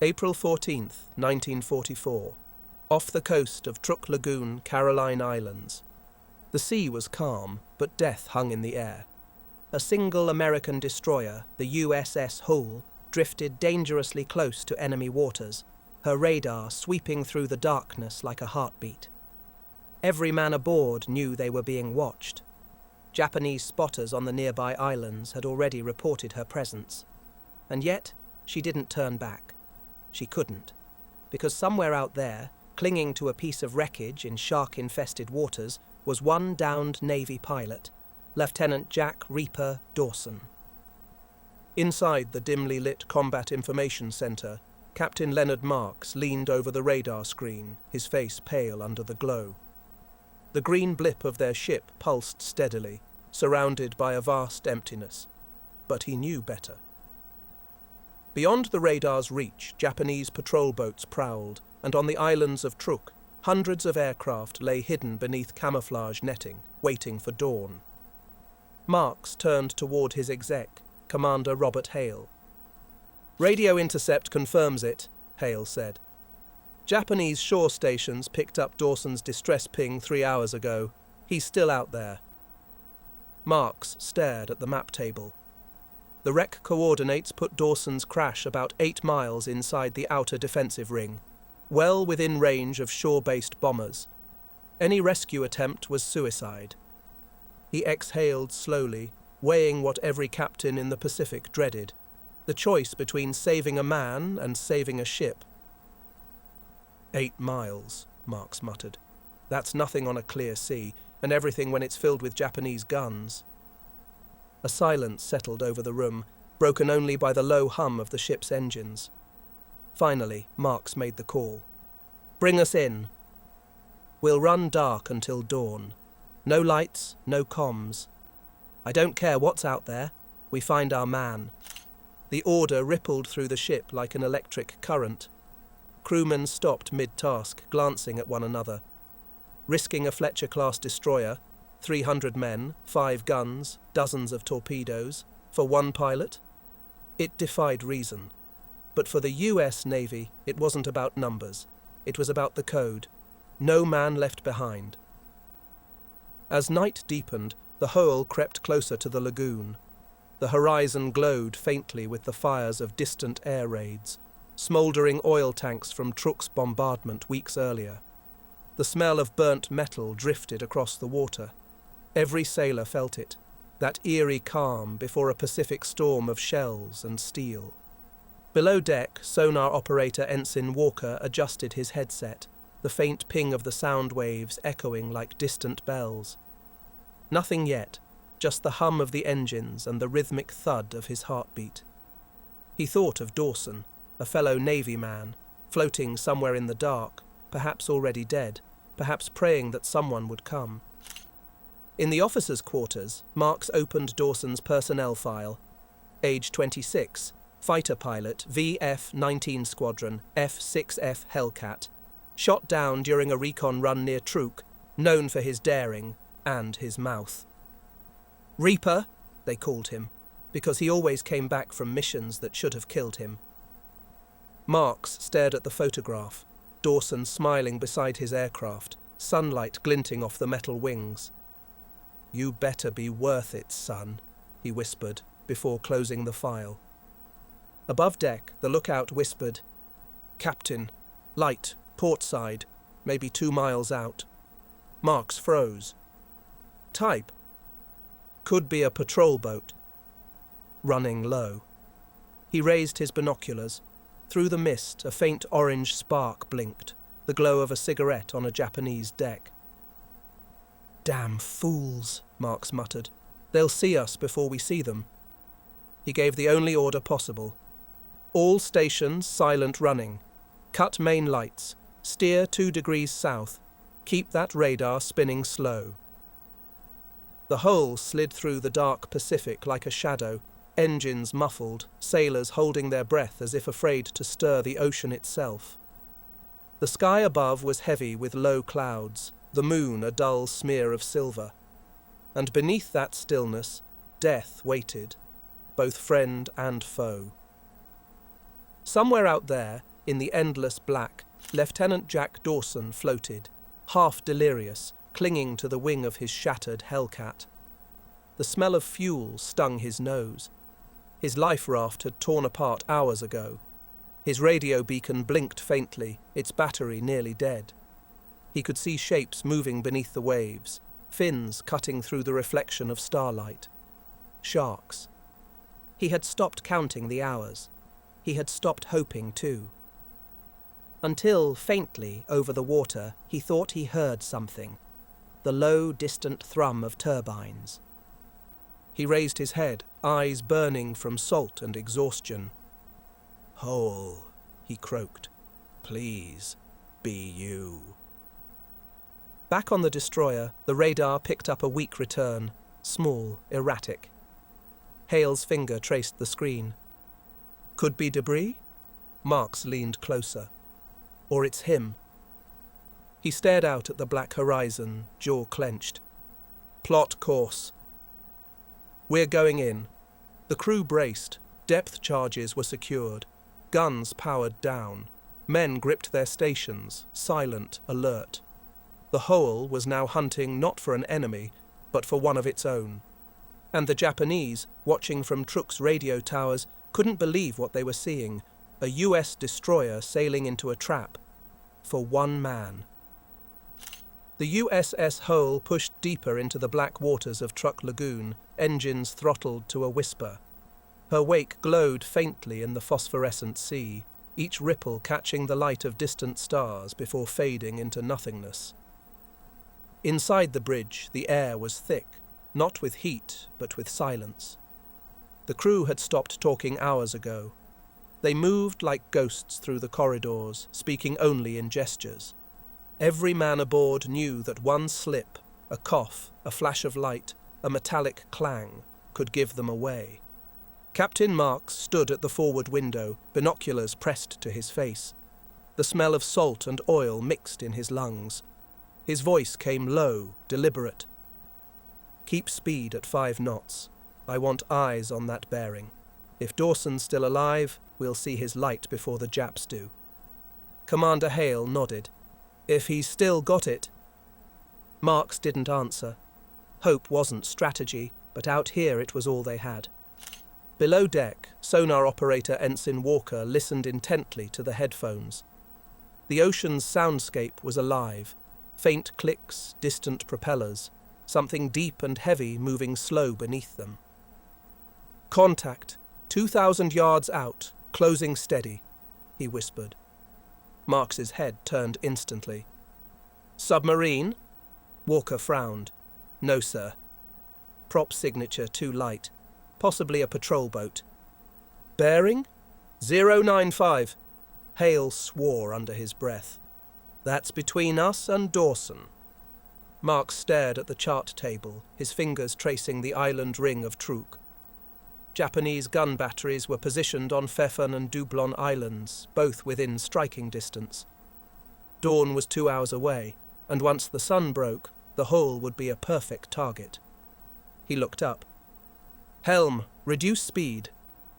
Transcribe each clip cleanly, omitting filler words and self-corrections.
April 14th, 1944. Off the coast of Truk Lagoon, Caroline Islands. The sea was calm, but death hung in the air. A single American destroyer, the USS Hoel, drifted dangerously close to enemy waters, her radar sweeping through the darkness like a heartbeat. Every man aboard knew they were being watched. Japanese spotters on the nearby islands had already reported her presence. And yet, she didn't turn back. She couldn't, because somewhere out there, clinging to a piece of wreckage in shark-infested waters, was one downed Navy pilot, Lieutenant Jack Reaper Dawson. Inside the dimly lit Combat Information Center, Captain Leonard Marks leaned over the radar screen, his face pale under the glow. The green blip of their ship pulsed steadily, surrounded by a vast emptiness. But he knew better. Beyond the radar's reach, Japanese patrol boats prowled, and on the islands of Truk, hundreds of aircraft lay hidden beneath camouflage netting, waiting for dawn. Marks turned toward his exec, Commander Robert Hale. "Radio intercept confirms it," Hale said. "Japanese shore stations picked up Dawson's distress ping 3 hours ago. He's still out there." Marks stared at the map table. The wreck coordinates put Dawson's crash about 8 miles inside the outer defensive ring, well within range of shore-based bombers. Any rescue attempt was suicide. He exhaled slowly, weighing what every captain in the Pacific dreaded, the choice between saving a man and saving a ship. 8 miles, Marks muttered. That's nothing on a clear sea, and everything when it's filled with Japanese guns. A silence settled over the room, broken only by the low hum of the ship's engines. Finally, Marks made the call. "Bring us in. We'll run dark until dawn. No lights, no comms. I don't care what's out there. We find our man." The order rippled through the ship like an electric current. Crewmen stopped mid-task, glancing at one another. Risking a Fletcher-class destroyer, 300 men, 5 guns, dozens of torpedoes, for one pilot? It defied reason. But for the US Navy, it wasn't about numbers. It was about the code. No man left behind. As night deepened, the Hoel crept closer to the lagoon. The horizon glowed faintly with the fires of distant air raids, smouldering oil tanks from Truk's bombardment weeks earlier. The smell of burnt metal drifted across the water. Every sailor felt it, that eerie calm before a Pacific storm of shells and steel. Below deck, sonar operator Ensign Walker adjusted his headset, the faint ping of the sound waves echoing like distant bells. Nothing yet, just the hum of the engines and the rhythmic thud of his heartbeat. He thought of Dawson, a fellow Navy man, floating somewhere in the dark, perhaps already dead, perhaps praying that someone would come. In the officers' quarters, Marks opened Dawson's personnel file. Age 26, fighter pilot VF-19 Squadron F-6F Hellcat, shot down during a recon run near Truk, known for his daring and his mouth. Reaper, they called him, because he always came back from missions that should have killed him. Marks stared at the photograph, Dawson smiling beside his aircraft, sunlight glinting off the metal wings. "You better be worth it, son," he whispered, before closing the file. Above deck, the lookout whispered, "Captain, light, port side, maybe 2 miles out." Marks froze. "Type?" "Could be a patrol boat." "Running low." He raised his binoculars. Through the mist, a faint orange spark blinked, the glow of a cigarette on a Japanese deck. "Damn fools," Marks muttered. "They'll see us before we see them." He gave the only order possible. "All stations silent running. Cut main lights. Steer 2 degrees south. Keep that radar spinning slow." The Hoel slid through the dark Pacific like a shadow, engines muffled, sailors holding their breath as if afraid to stir the ocean itself. The sky above was heavy with low clouds, the moon a dull smear of silver. And beneath that stillness, death waited, both friend and foe. Somewhere out there, In the endless black, Lieutenant Jack Dawson floated, half delirious, clinging to the wing of his shattered Hellcat. The smell of fuel stung his nose. His life raft had torn apart hours ago. His radio beacon blinked faintly, its battery nearly dead. He could see shapes moving beneath the waves, fins cutting through the reflection of starlight. Sharks. He had stopped counting the hours. He had stopped hoping too. Until, faintly, over the water, he thought he heard something. The low, distant thrum of turbines. He raised his head, eyes burning from salt and exhaustion. "Hoel," he croaked. "Please, be you." Back on the destroyer, the radar picked up a weak return, small, erratic. Hale's finger traced the screen. Could be debris? Marks leaned closer. Or it's him. He stared out at the black horizon, jaw clenched. Plot course. We're going in. The crew braced. Depth charges were secured. Guns powered down. Men gripped their stations, silent, alert. The Hoel was now hunting not for an enemy, but for one of its own. And the Japanese, watching from Truk's radio towers, couldn't believe what they were seeing. A US destroyer sailing into a trap. For one man. The USS Hoel pushed deeper into the black waters of Truk Lagoon, engines throttled to a whisper. Her wake glowed faintly in the phosphorescent sea, each ripple catching the light of distant stars before fading into nothingness. Inside the bridge, the air was thick, not with heat, but with silence. The crew had stopped talking hours ago. They moved like ghosts through the corridors, speaking only in gestures. Every man aboard knew that one slip, a cough, a flash of light, a metallic clang, could give them away. Captain Marks stood at the forward window, binoculars pressed to his face. The smell of salt and oil mixed in his lungs. His voice came low, deliberate. Keep speed at 5 knots. I want eyes on that bearing. If Dawson's still alive, we'll see his light before the Japs do. Commander Hale nodded. If he's still got it. Marks didn't answer. Hope wasn't strategy, but out here it was all they had. Below deck, sonar operator Ensign Walker listened intently to the headphones. The ocean's soundscape was alive. Faint clicks, distant propellers, something deep and heavy moving slow beneath them. Contact, 2,000 yards out, closing steady, he whispered. Marks's head turned instantly. Submarine? Walker frowned. No, sir. Prop signature too light. Possibly a patrol boat. Bearing? 095. Hale swore under his breath. That's between us and Dawson. Marks stared at the chart table, his fingers tracing the island ring of Truk. Japanese gun batteries were positioned on Pfeffern and Dublon Islands, both within striking distance. Dawn was 2 hours away, and once the sun broke, the Hoel would be a perfect target. He looked up. Helm, reduce speed.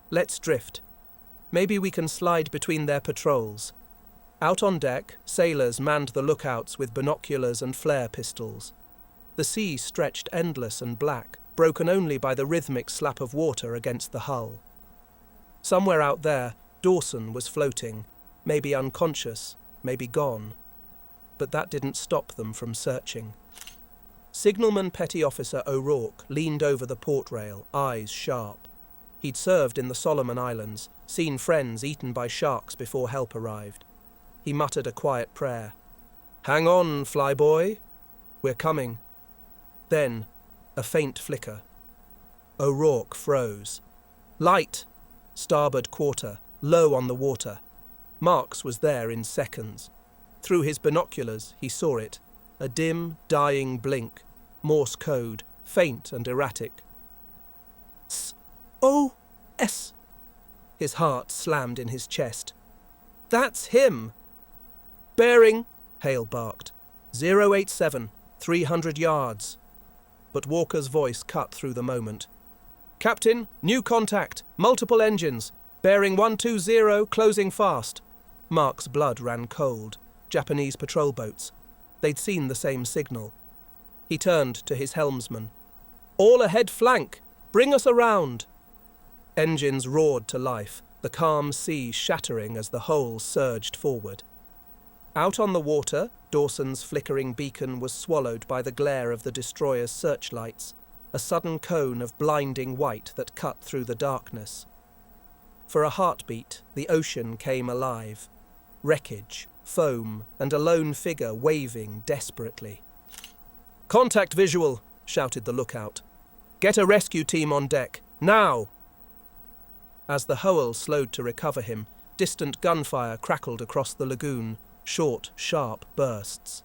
Let's drift. Maybe we can slide between their patrols. Out on deck, sailors manned the lookouts with binoculars and flare pistols. The sea stretched endless and black, broken only by the rhythmic slap of water against the hull. Somewhere out there, Dawson was floating, maybe unconscious, maybe gone. But that didn't stop them from searching. Signalman Petty Officer O'Rourke leaned over the port rail, eyes sharp. He'd served in the Solomon Islands, seen friends eaten by sharks before help arrived. He muttered a quiet prayer. Hang on, flyboy. We're coming. Then, a faint flicker. O'Rourke froze. Light! Starboard quarter, low on the water. Marks was there in seconds. Through his binoculars, he saw it. A dim, dying blink. Morse code, faint and erratic. S-O-S. His heart slammed in his chest. That's him! Bearing, Hale barked. 087, 300 yards. But Walker's voice cut through the moment. Captain, new contact, multiple engines. Bearing 120, closing fast. Mark's blood ran cold. Japanese patrol boats. They'd seen the same signal. He turned to his helmsman. "All ahead flank! Bring us around!" Engines roared to life, the calm sea shattering as the Hoel surged forward. Out on the water, Dawson's flickering beacon was swallowed by the glare of the destroyer's searchlights, a sudden cone of blinding white that cut through the darkness. For a heartbeat, the ocean came alive. Wreckage, foam, and a lone figure waving desperately. "Contact visual!" shouted the lookout. "Get a rescue team on deck, now!" As the Hoel slowed to recover him, distant gunfire crackled across the lagoon, short, sharp bursts.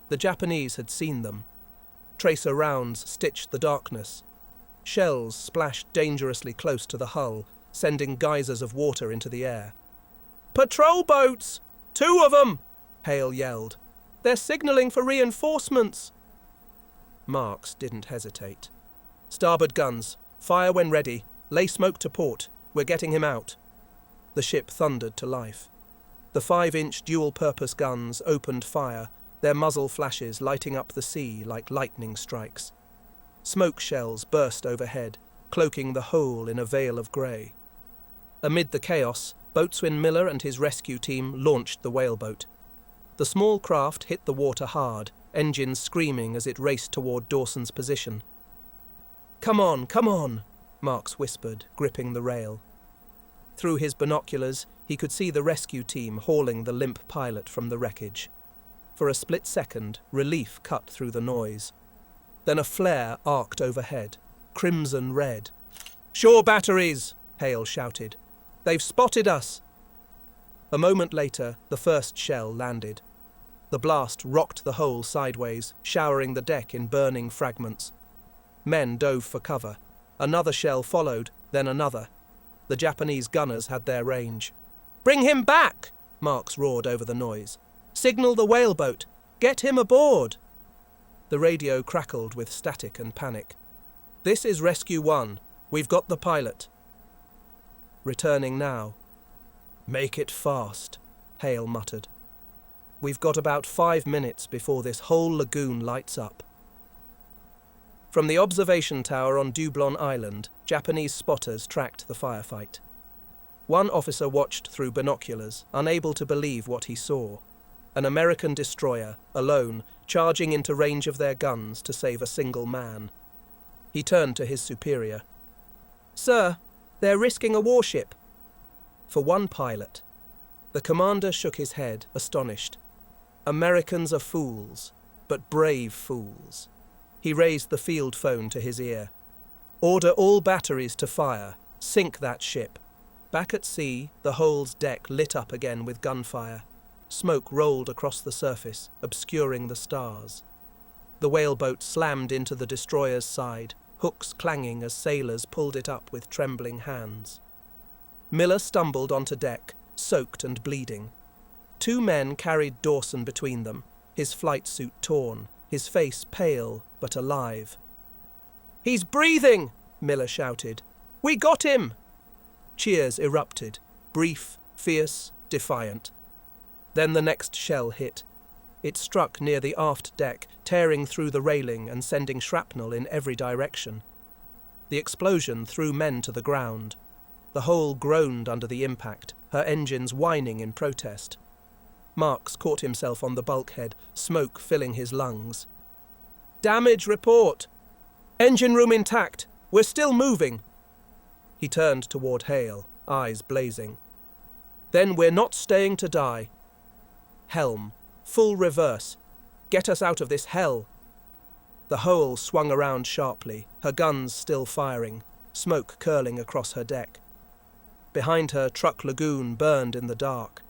The Japanese had seen them. Tracer rounds stitched the darkness. Shells splashed dangerously close to the hull, sending geysers of water into the air. "Patrol boats! 2 of them!" Hale yelled. "They're signalling for reinforcements!" Marks didn't hesitate. "Starboard guns! Fire when ready! Lay smoke to port! We're getting him out!" The ship thundered to life. The 5-inch dual-purpose guns opened fire, their muzzle flashes lighting up the sea like lightning strikes. Smoke shells burst overhead, cloaking the Hoel in a veil of grey. Amid the chaos, Boatswain Miller and his rescue team launched the whaleboat. The small craft hit the water hard, engines screaming as it raced toward Dawson's position. Come on," Marks whispered, gripping the rail. Through his binoculars, he could see the rescue team hauling the limp pilot from the wreckage. For a split second, relief cut through the noise. Then a flare arced overhead, crimson red. "Shore batteries!" Hale shouted. "They've spotted us!" A moment later, the first shell landed. The blast rocked the Hoel sideways, showering the deck in burning fragments. Men dove for cover. Another shell followed, then another. The Japanese gunners had their range. "Bring him back!" Marks roared over the noise. "Signal the whaleboat! Get him aboard!" The radio crackled with static and panic. "This is Rescue 1. We've got the pilot." "Returning now." "Make it fast," Hale muttered. "We've got about 5 minutes before this whole lagoon lights up." From the observation tower on Dublon Island, Japanese spotters tracked the firefight. One officer watched through binoculars, unable to believe what he saw. An American destroyer, alone, charging into range of their guns to save a single man. He turned to his superior. "Sir, they're risking a warship." For one pilot. The commander shook his head, astonished. Americans are fools, but brave fools. He raised the field phone to his ear. "Order all batteries to fire. Sink that ship." Back at sea, the Hoel's deck lit up again with gunfire. Smoke rolled across the surface, obscuring the stars. The whaleboat slammed into the destroyer's side, hooks clanging as sailors pulled it up with trembling hands. Miller stumbled onto deck, soaked and bleeding. 2 men carried Dawson between them, his flight suit torn, his face pale but alive. "He's breathing!" Miller shouted. "We got him!" Cheers erupted, brief, fierce, defiant. Then the next shell hit. It struck near the aft deck, tearing through the railing and sending shrapnel in every direction. The explosion threw men to the ground. The Hoel groaned under the impact, her engines whining in protest. Marks caught himself on the bulkhead, smoke filling his lungs. "Damage report! Engine room intact! We're still moving!" He turned toward Hale, eyes blazing. "Then we're not staying to die. Helm, full reverse. Get us out of this hell." The Hoel swung around sharply, her guns still firing, smoke curling across her deck. Behind her, Truk Lagoon burned in the dark.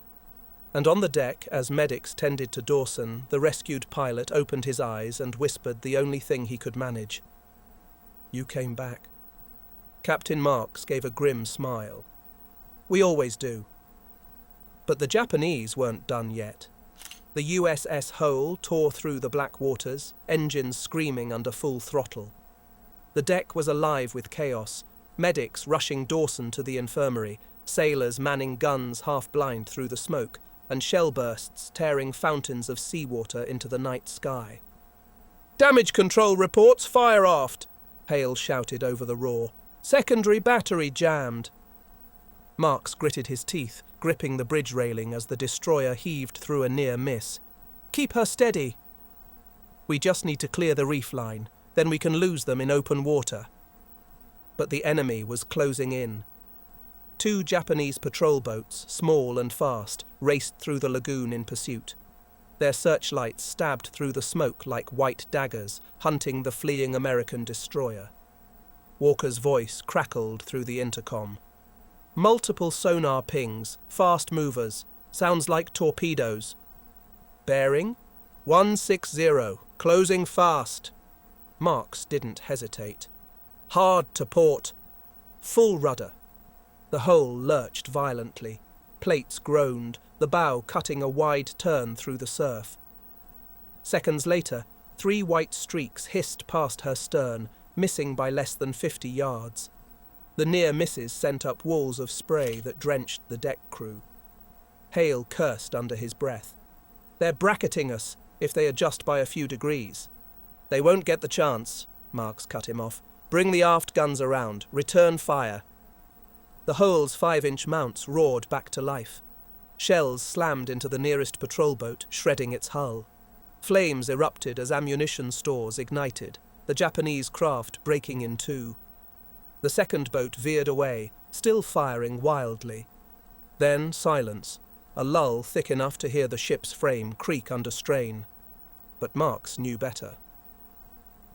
And on the deck, as medics tended to Dawson, the rescued pilot opened his eyes and whispered the only thing he could manage. "You came back." Captain Marks gave a grim smile. "We always do." But the Japanese weren't done yet. The USS Hoel tore through the black waters, engines screaming under full throttle. The deck was alive with chaos, medics rushing Dawson to the infirmary, sailors manning guns half-blind through the smoke, and shell bursts tearing fountains of seawater into the night sky. "Damage control reports, fire aft!" Hale shouted over the roar. "Secondary battery jammed." Marks gritted his teeth, gripping the bridge railing as the destroyer heaved through a near miss. "Keep her steady." "We just need to clear the reef line, then we can lose them in open water." But the enemy was closing in. 2 Japanese patrol boats, small and fast, raced through the lagoon in pursuit. Their searchlights stabbed through the smoke like white daggers, hunting the fleeing American destroyer. Walker's voice crackled through the intercom. "Multiple sonar pings, fast movers, sounds like torpedoes. Bearing? 160, closing fast." Marks didn't hesitate. "Hard to port. Full rudder." The Hoel lurched violently. Plates groaned, the bow cutting a wide turn through the surf. Seconds later, 3 white streaks hissed past her stern, missing by less than 50 yards. The near misses sent up walls of spray that drenched the deck crew. Hale cursed under his breath. "They're bracketing us, if they adjust by a few degrees." "They won't get the chance," Marks cut him off. "Bring the aft guns around. Return fire." The Hoel's 5-inch mounts roared back to life. Shells slammed into the nearest patrol boat, shredding its hull. Flames erupted as ammunition stores ignited, the Japanese craft breaking in two. The second boat veered away, still firing wildly. Then silence, a lull thick enough to hear the ship's frame creak under strain. But Marks knew better.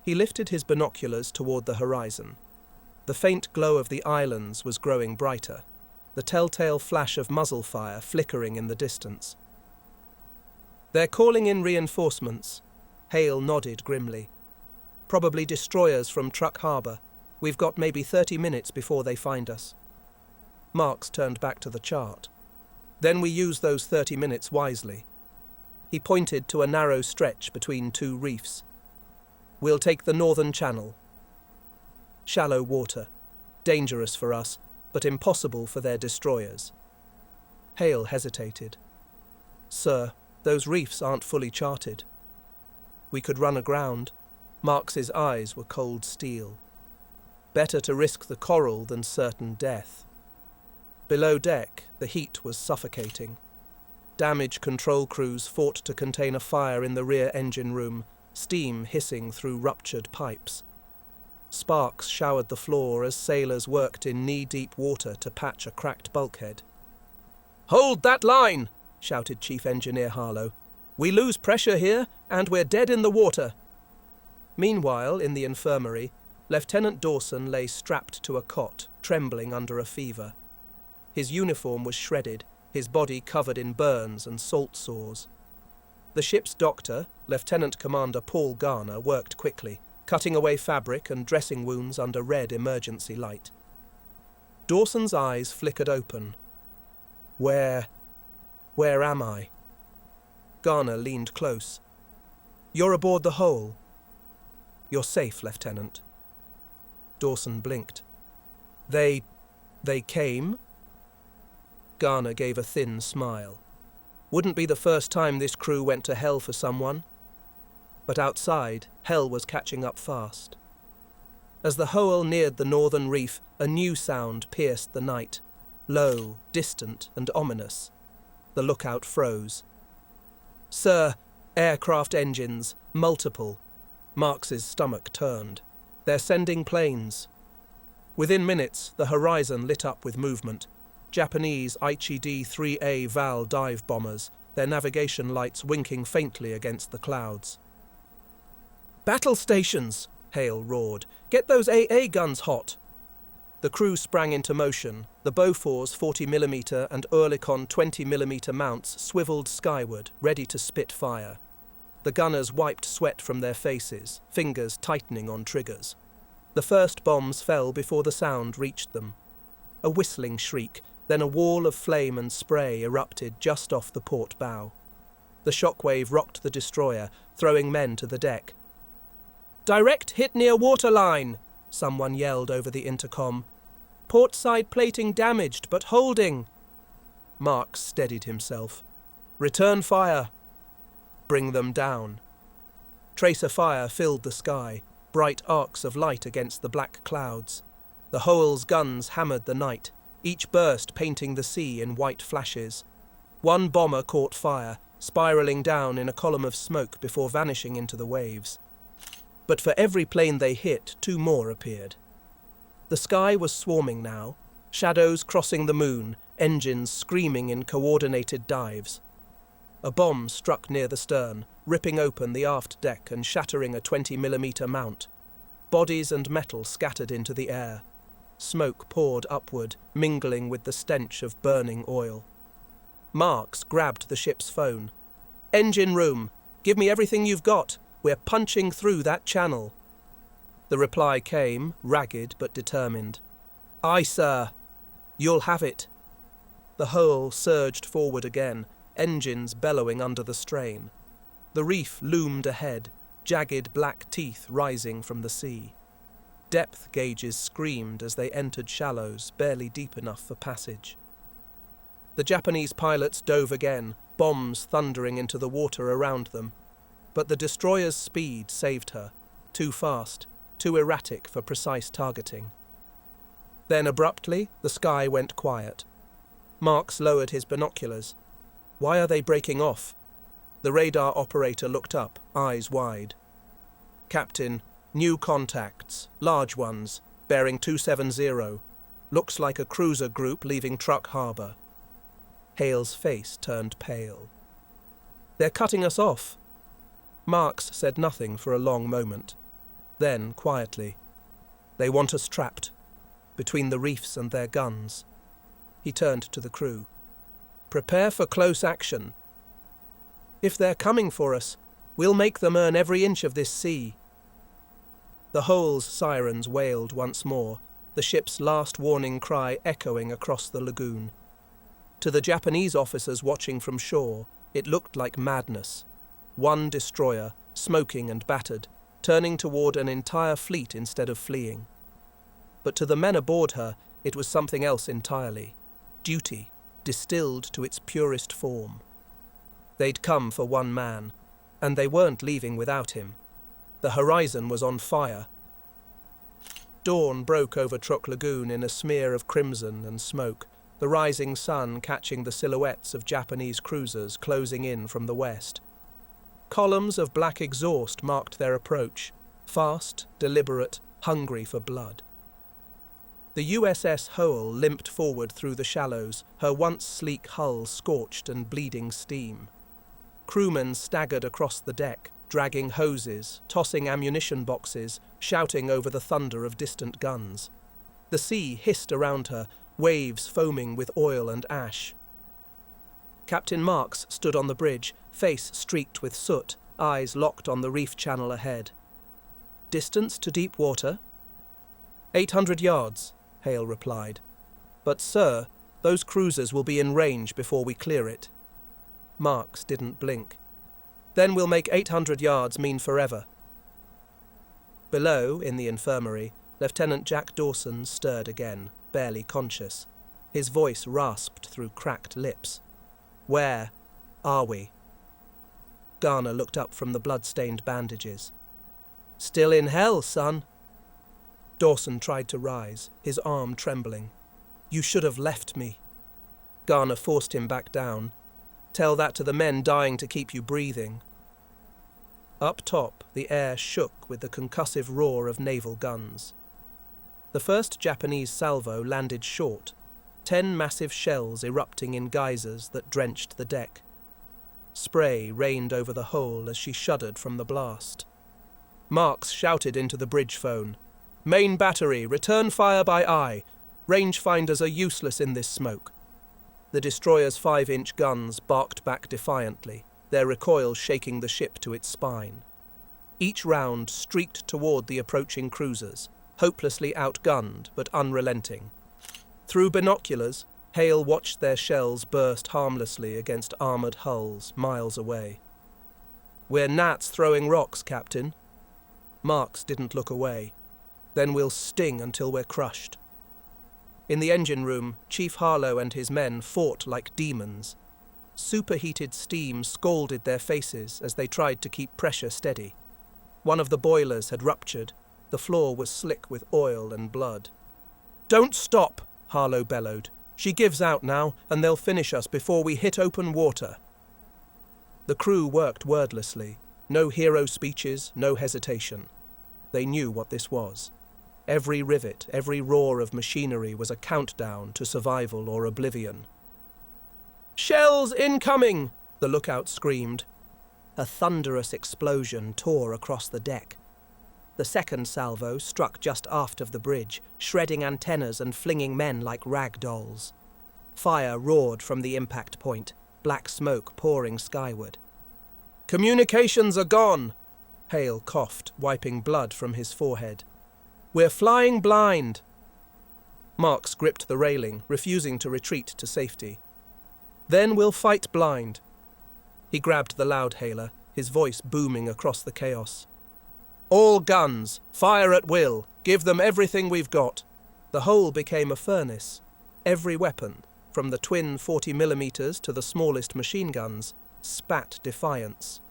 He lifted his binoculars toward the horizon. The faint glow of the islands was growing brighter, the telltale flash of muzzle fire flickering in the distance. "They're calling in reinforcements," Hale nodded grimly. "Probably destroyers from Truk Harbor. We've got maybe 30 minutes before they find us." Marks turned back to the chart. "Then we use those 30 minutes wisely." He pointed to a narrow stretch between 2 reefs. "We'll take the northern channel. Shallow water, dangerous for us, but impossible for their destroyers." Hale hesitated. "Sir, those reefs aren't fully charted." "We could run aground." Marks's eyes were cold steel. "Better to risk the coral than certain death." Below deck, the heat was suffocating. Damage control crews fought to contain a fire in the rear engine room, steam hissing through ruptured pipes. Sparks showered the floor as sailors worked in knee-deep water to patch a cracked bulkhead. "Hold that line!" shouted Chief Engineer Harlow. "We lose pressure here, and we're dead in the water." Meanwhile, in the infirmary, Lieutenant Dawson lay strapped to a cot, trembling under a fever. His uniform was shredded, his body covered in burns and salt sores. The ship's doctor, Lieutenant Commander Paul Garner, worked quickly, cutting away fabric and dressing wounds under red emergency light. Dawson's eyes flickered open. Where am I?" Garner leaned close. "You're aboard the Hoel." "You're safe, Lieutenant." Dawson blinked. They came?" Garner gave a thin smile. "Wouldn't be the first time this crew went to hell for someone." But outside, hell was catching up fast. As the Hoel neared the northern reef, a new sound pierced the night, low, distant, and ominous. The lookout froze. "Sir, aircraft engines, multiple." Marks's stomach turned. "They're sending planes." Within minutes, the horizon lit up with movement. Japanese Ichid-3A Val dive bombers, their navigation lights winking faintly against the clouds. "Battle stations!" Hale roared. "Get those AA guns hot!" The crew sprang into motion. The Bofors 40mm and Oerlikon 20mm mounts swiveled skyward, ready to spit fire. The gunners wiped sweat from their faces, fingers tightening on triggers. The first bombs fell before the sound reached them. A whistling shriek, then a wall of flame and spray erupted just off the port bow. The shockwave rocked the destroyer, throwing men to the deck. "Direct hit near waterline!" someone yelled over the intercom. Port side plating damaged, but holding. Marks steadied himself. Return fire. Bring them down. Tracer fire filled the sky, bright arcs of light against the black clouds. The Hoel's guns hammered the night, each burst painting the sea in white flashes. One bomber caught fire, spiralling down in a column of smoke before vanishing into the waves. But for every plane they hit, two more appeared. The sky was swarming now, shadows crossing the moon, engines screaming in coordinated dives. A bomb struck near the stern, ripping open the aft deck and shattering a 20mm mount. Bodies and metal scattered into the air. Smoke poured upward, mingling with the stench of burning oil. Marks grabbed the ship's phone. "Engine room, give me everything you've got. We're punching through that channel." The reply came, ragged but determined. "Aye, sir. You'll have it." The Hoel surged forward again, engines bellowing under the strain. The reef loomed ahead, jagged black teeth rising from the sea. Depth gauges screamed as they entered shallows barely deep enough for passage. The Japanese pilots dove again, bombs thundering into the water around them. But the destroyer's speed saved her, too fast, too erratic for precise targeting. Then abruptly, the sky went quiet. Marks lowered his binoculars. "Why are they breaking off?" The radar operator looked up, eyes wide. "Captain, new contacts, large ones, bearing 270. Looks like a cruiser group leaving Truk Harbor." Hale's face turned pale. "They're cutting us off." Marks said nothing for a long moment. Then, quietly, "They want us trapped, between the reefs and their guns." He turned to the crew. "Prepare for close action. If they're coming for us, we'll make them earn every inch of this sea." The Hoel's sirens wailed once more, the ship's last warning cry echoing across the lagoon. To the Japanese officers watching from shore, it looked like madness. One destroyer, smoking and battered, turning toward an entire fleet instead of fleeing. But to the men aboard her, it was something else entirely. Duty, distilled to its purest form. They'd come for one man, and they weren't leaving without him. The horizon was on fire. Dawn broke over Truk Lagoon in a smear of crimson and smoke, the rising sun catching the silhouettes of Japanese cruisers closing in from the west. Columns of black exhaust marked their approach, fast, deliberate, hungry for blood. The USS Hoel limped forward through the shallows, her once sleek hull scorched and bleeding steam. Crewmen staggered across the deck, dragging hoses, tossing ammunition boxes, shouting over the thunder of distant guns. The sea hissed around her, waves foaming with oil and ash. Captain Marks stood on the bridge, face streaked with soot, eyes locked on the reef channel ahead. "Distance to deep water?" 800 yards, Hale replied. "But, sir, those cruisers will be in range before we clear it." Marks didn't blink. "Then we'll make 800 yards mean forever." Below, in the infirmary, Lieutenant Jack Dawson stirred again, barely conscious. His voice rasped through cracked lips. "Where are we?" Garner looked up from the blood-stained bandages. "Still in hell, son." Dawson tried to rise, his arm trembling. "You should have left me." Garner forced him back down. "Tell that to the men dying to keep you breathing." Up top, the air shook with the concussive roar of naval guns. The first Japanese salvo landed short, 10 massive shells erupting in geysers that drenched the deck. Spray rained over the Hoel as she shuddered from the blast. Marks shouted into the bridge phone, "Main battery, return fire by eye. Rangefinders are useless in this smoke." The destroyer's 5-inch guns barked back defiantly, their recoil shaking the ship to its spine. Each round streaked toward the approaching cruisers, hopelessly outgunned but unrelenting. Through binoculars, Hale watched their shells burst harmlessly against armoured hulls miles away. "We're gnats throwing rocks, Captain." Marks didn't look away. "Then we'll sting until we're crushed." In the engine room, Chief Harlow and his men fought like demons. Superheated steam scalded their faces as they tried to keep pressure steady. One of the boilers had ruptured. The floor was slick with oil and blood. "Don't stop," Harlow bellowed. "She gives out now, and they'll finish us before we hit open water." The crew worked wordlessly. No hero speeches, no hesitation. They knew what this was. Every rivet, every roar of machinery was a countdown to survival or oblivion. "Shells incoming!" the lookout screamed. A thunderous explosion tore across the deck. The second salvo struck just aft of the bridge, shredding antennas and flinging men like rag dolls. Fire roared from the impact point, black smoke pouring skyward. "Communications are gone!" Hale coughed, wiping blood from his forehead. "We're flying blind!" Marks gripped the railing, refusing to retreat to safety. "Then we'll fight blind." He grabbed the loudhailer, his voice booming across the chaos. "All guns! Fire at will! Give them everything we've got!" The Hoel became a furnace. Every weapon, from the twin 40mm to the smallest machine guns, spat defiance.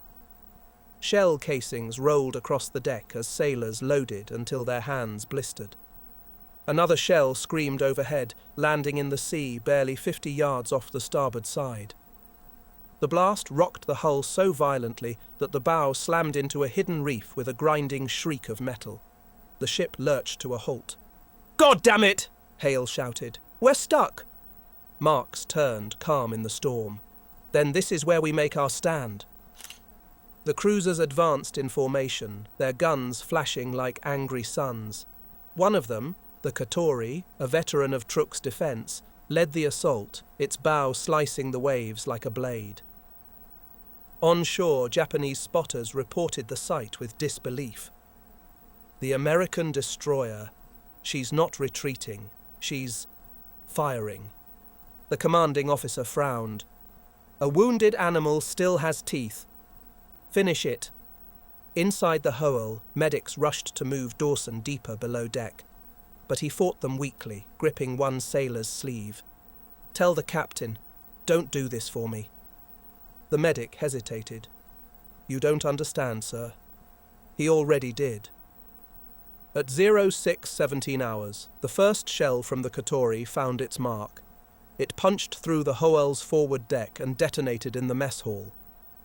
Shell casings rolled across the deck as sailors loaded until their hands blistered. Another shell screamed overhead, landing in the sea barely 50 yards off the starboard side. The blast rocked the hull so violently that the bow slammed into a hidden reef with a grinding shriek of metal. The ship lurched to a halt. "God damn it!" Hale shouted. "We're stuck!" Marks turned, calm in the storm. "Then this is where we make our stand." The cruisers advanced in formation, their guns flashing like angry suns. One of them, the Katori, a veteran of Truk's defense, led the assault, its bow slicing the waves like a blade. On shore, Japanese spotters reported the sight with disbelief. "The American destroyer. She's not retreating. She's firing." The commanding officer frowned. "A wounded animal still has teeth. Finish it." Inside the Hoel, medics rushed to move Dawson deeper below deck. But he fought them weakly, gripping one sailor's sleeve. "Tell the captain, don't do this for me." The medic hesitated. "You don't understand, sir." He already did. At 06:17 hours, the first shell from the Katori found its mark. It punched through the Hoel's forward deck and detonated in the mess hall.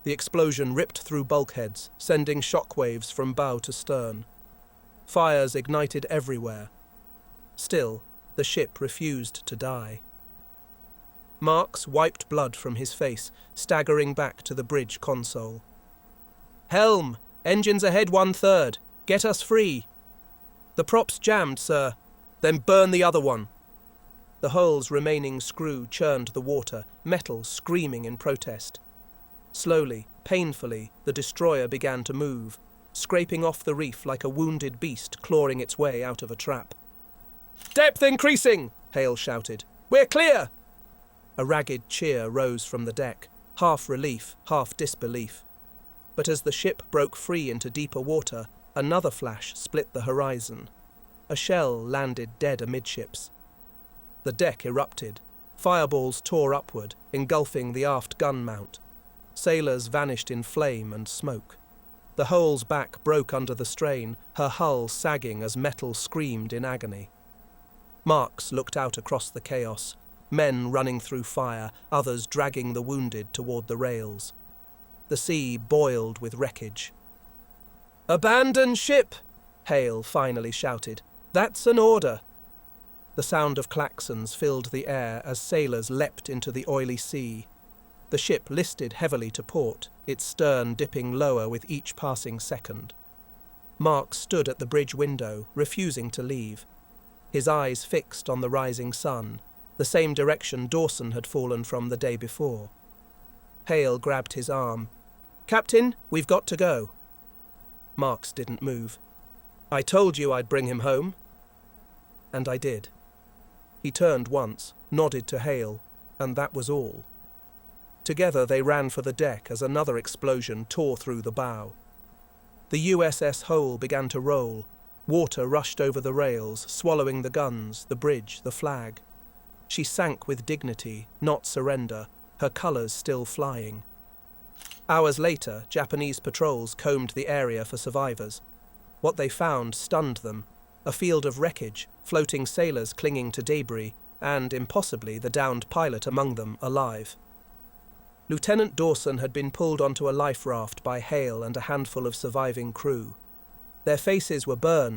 The explosion ripped through bulkheads, sending shockwaves from bow to stern. Fires ignited everywhere. Still, the ship refused to die. Marks wiped blood from his face, staggering back to the bridge console. "Helm! Engines ahead 1/3. Get us free." "The prop's jammed, sir." "Then burn the other one." The Hoel's remaining screw churned the water, metal screaming in protest. Slowly, painfully, the destroyer began to move, scraping off the reef like a wounded beast clawing its way out of a trap. "Depth increasing!" Hale shouted. "We're clear!" A ragged cheer rose from the deck, half relief, half disbelief. But as the ship broke free into deeper water, another flash split the horizon. A shell landed dead amidships. The deck erupted. Fireballs tore upward, engulfing the aft gun mount. Sailors vanished in flame and smoke. The Hoel's back broke under the strain, her hull sagging as metal screamed in agony. Marks looked out across the chaos, men running through fire, others dragging the wounded toward the rails. The sea boiled with wreckage. "Abandon ship!" Hale finally shouted. "That's an order!" The sound of klaxons filled the air as sailors leapt into the oily sea. The ship listed heavily to port, its stern dipping lower with each passing second. Mark stood at the bridge window, refusing to leave. His eyes fixed on the rising sun, the same direction Dawson had fallen from the day before. Hale grabbed his arm. "Captain, we've got to go." Marks didn't move. "I told you I'd bring him home." And I did. He turned once, nodded to Hale, and that was all. Together they ran for the deck as another explosion tore through the bow. The USS Hoel began to roll. Water rushed over the rails, swallowing the guns, the bridge, the flag. She sank with dignity, not surrender, her colours still flying. Hours later, Japanese patrols combed the area for survivors. What they found stunned them: a field of wreckage, floating sailors clinging to debris, and, impossibly, the downed pilot among them, alive. Lieutenant Dawson had been pulled onto a life raft by Hale and a handful of surviving crew. Their faces were burned,